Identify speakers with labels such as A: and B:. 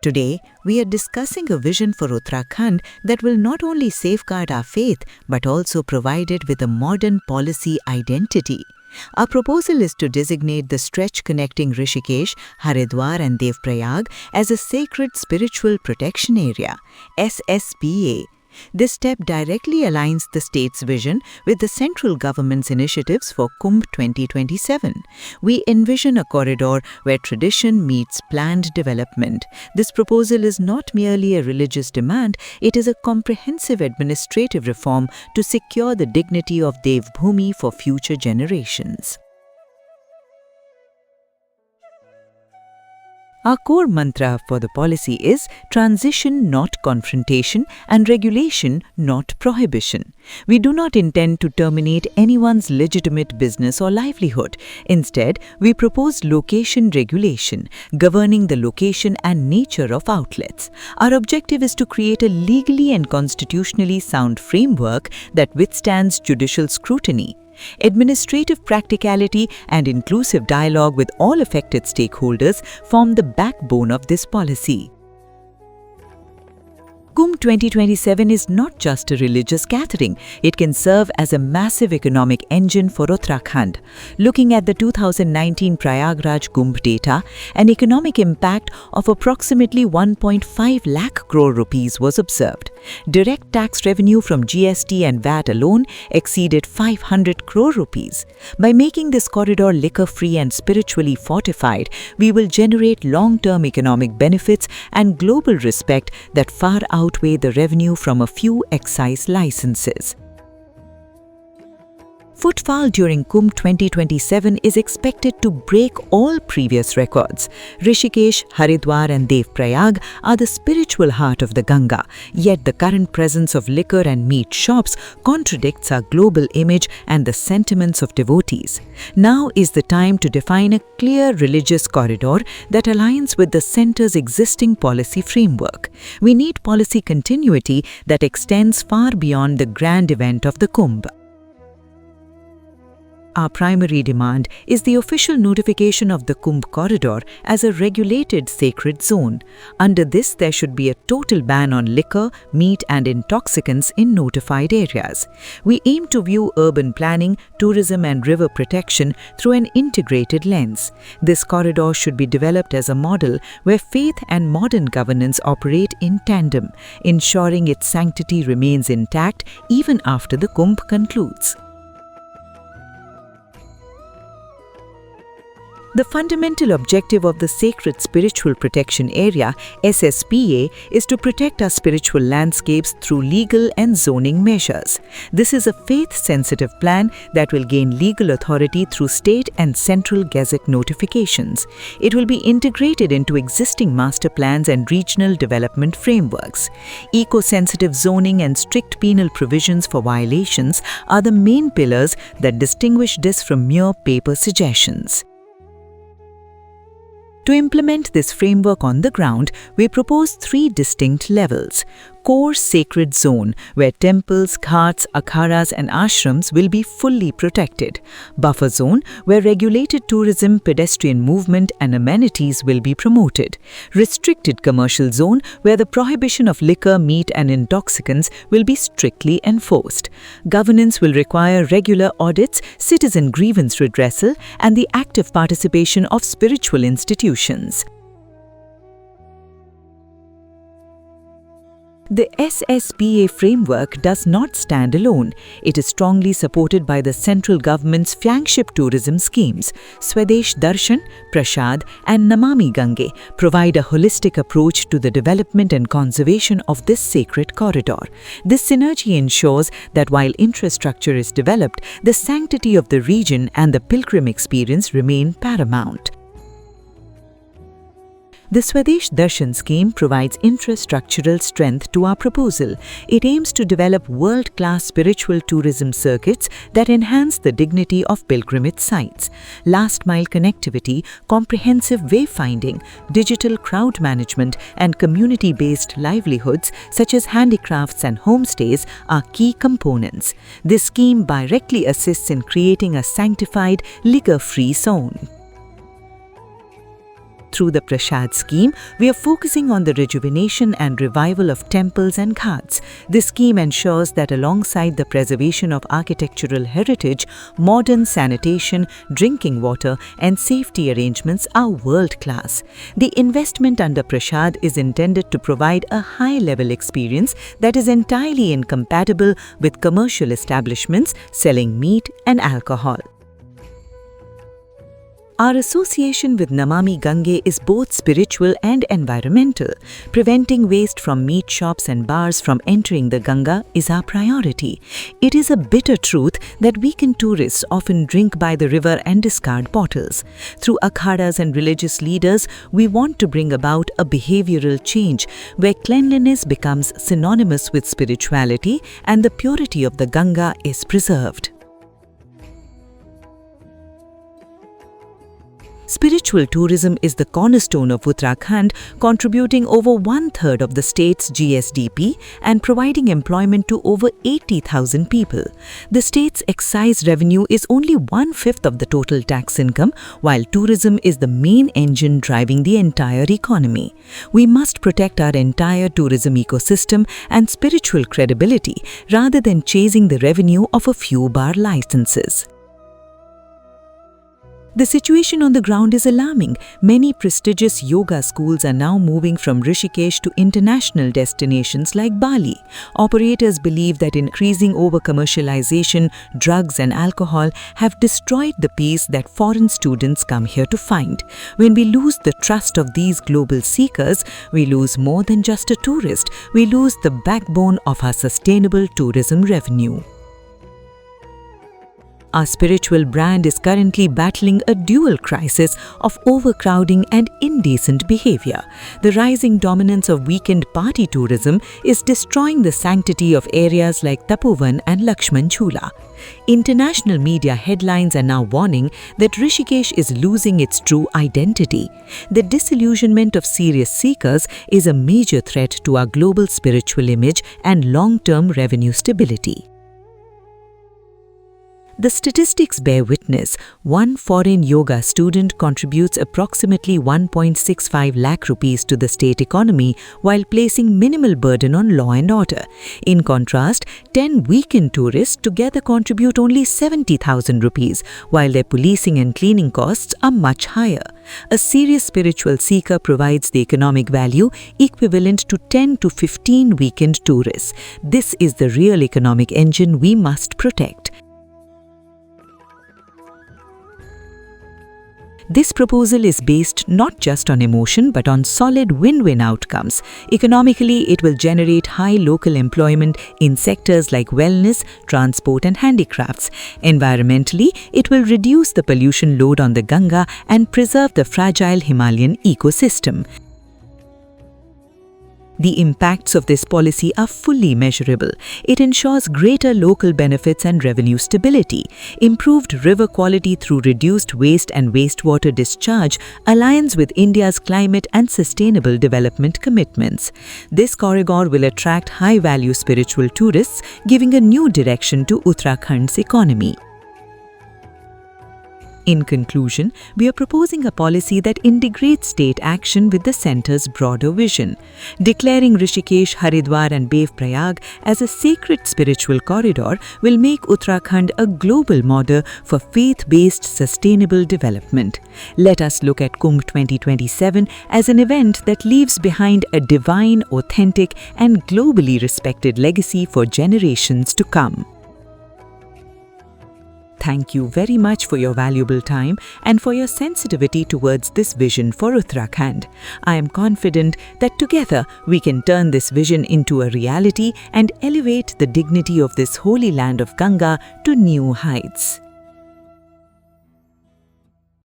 A: Today, we are discussing a vision for Uttarakhand that will not only safeguard our faith but also provide it with a modern policy identity. Our proposal is to designate the stretch connecting Rishikesh, Haridwar and Devprayag as a Sacred Spiritual Protection Area (SSPA). This step directly aligns the state's vision with the central government's initiatives for Kumbh 2027. We envision a corridor where tradition meets planned development. This proposal is not merely a religious demand, it is a comprehensive administrative reform to secure the dignity of Devbhoomi for future generations. Our core mantra for the policy is transition, not confrontation, and regulation, not prohibition. We do not intend to terminate anyone's legitimate business or livelihood. Instead, we propose location regulation, governing the location and nature of outlets. Our objective is to create a legally and constitutionally sound framework that withstands judicial scrutiny. Administrative practicality and inclusive dialogue with all affected stakeholders form the backbone of this policy. Kumbh 2027 is not just a religious gathering, it can serve as a massive economic engine for Uttarakhand. Looking at the 2019 Prayagraj Kumbh data, an economic impact of approximately 1.5 lakh crore rupees was observed. Direct tax revenue from GST and VAT alone exceeded 500 crore rupees. By making this corridor liquor-free and spiritually fortified, we will generate long-term economic benefits and global respect that far outweigh the revenue from a few excise licenses. Footfall during Kumbh 2027 is expected to break all previous records. Rishikesh, Haridwar and Devprayag are the spiritual heart of the Ganga, yet the current presence of liquor and meat shops contradicts our global image and the sentiments of devotees. Now is the time to define a clear religious corridor that aligns with the centre's existing policy framework. We need policy continuity that extends far beyond the grand event of the Kumbh. Our primary demand is the official notification of the Kumbh corridor as a regulated sacred zone. Under this, there should be a total ban on liquor, meat and intoxicants in notified areas. We aim to view urban planning, tourism and river protection through an integrated lens. This corridor should be developed as a model where faith and modern governance operate in tandem, ensuring its sanctity remains intact even after the Kumbh concludes. The fundamental objective of the Sacred Spiritual Protection Area (SSPA) is to protect our spiritual landscapes through legal and zoning measures. This is a faith-sensitive plan that will gain legal authority through state and central gazette notifications. It will be integrated into existing master plans and regional development frameworks. Eco-sensitive zoning and strict penal provisions for violations are the main pillars that distinguish this from mere paper suggestions. To implement this framework on the ground, we propose 3 distinct levels. Core Sacred Zone, where temples, ghats, akharas and ashrams will be fully protected. Buffer Zone, where regulated tourism, pedestrian movement and amenities will be promoted. Restricted Commercial Zone, where the prohibition of liquor, meat and intoxicants will be strictly enforced. Governance will require regular audits, citizen grievance redressal and the active participation of spiritual institutions. The SSPA framework does not stand alone. It is strongly supported by the central government's flagship tourism schemes. Swadesh Darshan, Prasad and Namami Gange provide a holistic approach to the development and conservation of this sacred corridor. This synergy ensures that while infrastructure is developed, the sanctity of the region and the pilgrim experience remain paramount. The Swadesh Darshan scheme provides infrastructural strength to our proposal. It aims to develop world-class spiritual tourism circuits that enhance the dignity of pilgrimage sites. Last-mile connectivity, comprehensive wayfinding, digital crowd management, and community-based livelihoods such as handicrafts and homestays are key components. This scheme directly assists in creating a sanctified, liquor-free zone. through the Prashad scheme, we are focusing on the rejuvenation and revival of temples and ghats. This scheme ensures that alongside the preservation of architectural heritage, modern sanitation, drinking water, and safety arrangements are world-class. The investment under Prashad is intended to provide a high-level experience that is entirely incompatible with commercial establishments selling meat and alcohol. Our association with Namami Gange is both spiritual and environmental. Preventing waste from meat shops and bars from entering the Ganga is our priority. It is a bitter truth that weekend tourists often drink by the river and discard bottles. Through akhadas and religious leaders, we want to bring about a behavioral change where cleanliness becomes synonymous with spirituality and the purity of the Ganga is preserved. Spiritual tourism is the cornerstone of Uttarakhand, contributing over 1/3 of the state's GSDP and providing employment to over 80,000 people. The state's excise revenue is only 1/5 of the total tax income, while tourism is the main engine driving the entire economy. We must protect our entire tourism ecosystem and spiritual credibility rather than chasing the revenue of a few bar licenses. The situation on the ground is alarming. Many prestigious yoga schools are now moving from Rishikesh to international destinations like Bali. Operators believe that increasing over-commercialization, drugs and alcohol have destroyed the peace that foreign students come here to find. When we lose the trust of these global seekers, we lose more than just a tourist. We lose the backbone of our sustainable tourism revenue. Our spiritual brand is currently battling a dual crisis of overcrowding and indecent behavior. The rising dominance of weekend party tourism is destroying the sanctity of areas like Tapovan and Lakshman Jhula. International media headlines are now warning that Rishikesh is losing its true identity. The disillusionment of serious seekers is a major threat to our global spiritual image and long-term revenue stability. The statistics bear witness. One foreign yoga student contributes approximately 1.65 lakh rupees to the state economy while placing minimal burden on law and order. In contrast, 10 weekend tourists together contribute only 70,000 rupees, while their policing and cleaning costs are much higher. A serious spiritual seeker provides the economic value equivalent to 10 to 15 weekend tourists. This is the real economic engine we must protect. This proposal is based not just on emotion but on solid win-win outcomes. Economically, it will generate high local employment in sectors like wellness, transport and handicrafts. Environmentally, it will reduce the pollution load on the Ganga and preserve the fragile Himalayan ecosystem. The impacts of this policy are fully measurable. It ensures greater local benefits and revenue stability, improved river quality through reduced waste and wastewater discharge, aligns with India's climate and sustainable development commitments. This corridor will attract high-value spiritual tourists, giving a new direction to Uttarakhand's economy. In conclusion, we are proposing a policy that integrates state action with the centre's broader vision. Declaring Rishikesh, Haridwar and Bev Prayag as a sacred spiritual corridor will make Uttarakhand a global model for faith-based sustainable development. Let us look at Kumbh 2027 as an event that leaves behind a divine, authentic and globally respected legacy for generations to come. Thank you very much for your valuable time and for your sensitivity towards this vision for Uttarakhand. I am confident that together we can turn this vision into a reality and elevate the dignity of this holy land of Ganga to new heights.